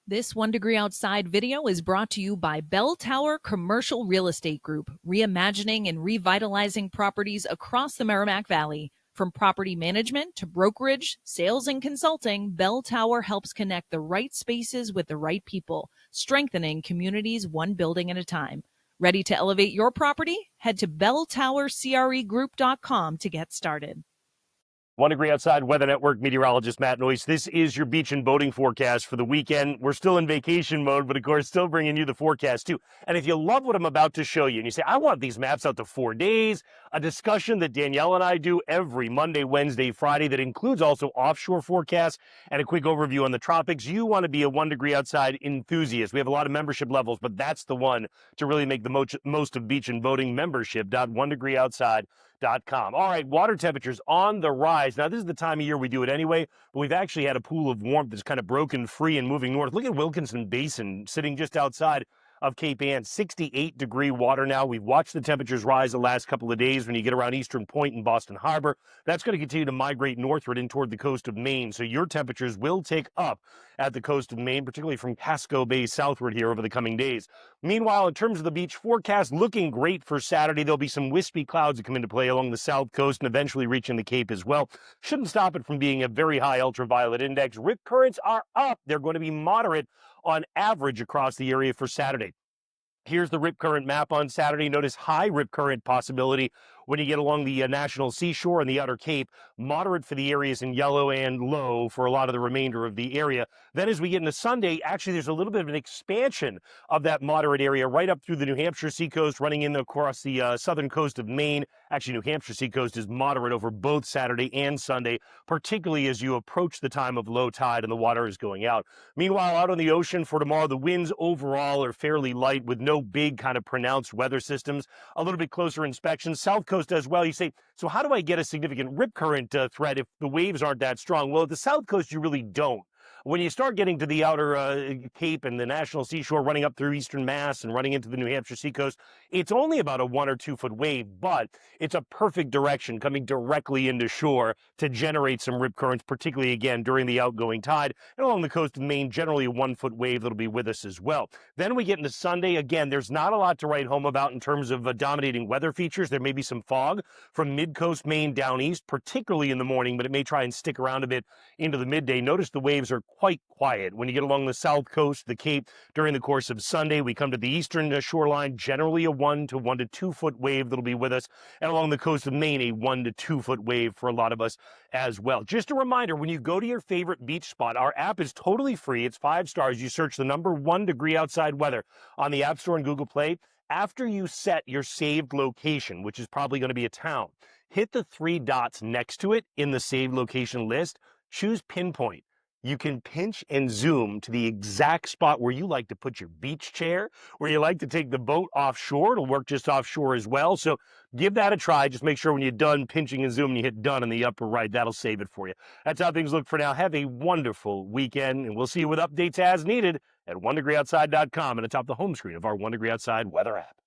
This 1 Degree Outside video is brought to you by Bell Tower Commercial Real Estate Group, reimagining and revitalizing properties across the Merrimack Valley. From property management to brokerage, sales, and consulting, Bell Tower helps connect the right spaces with the right people, strengthening communities one building at a time. Ready to elevate your property? Head to belltowercregroup.com to get started. 1 Degree Outside Weather Network meteorologist Matt Noyce. This is your beach and boating forecast for the weekend. We're still in vacation mode, but of course, still bringing you the forecast too. And if you love what I'm about to show you, and you say, I want these maps out to 4 days, a discussion that Danielle and I do every Monday, Wednesday, Friday that includes also offshore forecasts and a quick overview on the tropics. You want to be a 1 Degree Outside enthusiast. We have a lot of membership levels, but that's the one to really make the most of beach and boating. Membership.1degreeoutside.com. All right, water temperatures on the rise. Now, this is the time of year we do it anyway, but we've actually had a pool of warmth that's kind of broken free and moving north. Look at Wilkinson Basin sitting just outside of Cape Ann, 68-degree water now. We've watched the temperatures rise the last couple of days when you get around Eastern Point and Boston Harbor. That's going to continue to migrate northward in toward the coast of Maine, so your temperatures will take up at the coast of Maine, particularly from Casco Bay southward here over the coming days. Meanwhile, in terms of the beach forecast, looking great for Saturday. There'll be some wispy clouds that come into play along the south coast and eventually reaching the Cape as well. Shouldn't stop it from being a very high ultraviolet index. Rip currents are up. They're going to be moderate on average across the area for Saturday. Here's the rip current map on Saturday. Notice high rip current possibility when you get along the National Seashore and the Outer Cape. Moderate for the areas in yellow and low for a lot of the remainder of the area. Then as we get into Sunday, actually there's a little bit of an expansion of that moderate area right up through the New Hampshire seacoast, running in across the southern coast of Maine. Actually, New Hampshire seacoast is moderate over both Saturday and Sunday, particularly as you approach the time of low tide and the water is going out. Meanwhile, out on the ocean for tomorrow, the winds overall are fairly light with no big kind of pronounced weather systems. A little bit closer inspection. South coast as well. You say, so how do I get a significant rip current threat if the waves aren't that strong? Well, at the south coast, you really don't. When you start getting to the outer Cape and the National Seashore, running up through eastern Mass and running into the New Hampshire seacoast, it's only about a 1 or 2 foot wave, but it's a perfect direction coming directly into shore to generate some rip currents, particularly again during the outgoing tide. And along the coast of Maine, generally a 1 foot wave that'll be with us as well. Then we get into Sunday. Again, there's not a lot to write home about in terms of dominating weather features. There may be some fog from mid-coast Maine down east, particularly in the morning, but it may try and stick around a bit into the midday. Notice the waves are quite quiet. When you get along the south coast, the Cape, during the course of Sunday, we come to the eastern shoreline, generally a 1 to 1 to 2 foot wave that'll be with us. And along the coast of Maine, a 1 to 2 foot wave for a lot of us as well. Just a reminder, when you go to your favorite beach spot, our app is totally free. It's 5 stars. You search the number 1 Degree Outside Weather on the App Store and Google Play. After you set your saved location, which is probably going to be a town, hit the 3 dots next to it in the saved location list. Choose pinpoint. You can pinch and zoom to the exact spot where you like to put your beach chair, where you like to take the boat offshore. It'll work just offshore as well. So give that a try. Just make sure when you're done pinching and zooming, you hit done in the upper right. That'll save it for you. That's how things look for now. Have a wonderful weekend, and we'll see you with updates as needed at 1degreeoutside.com and atop the home screen of our 1 Degree Outside weather app.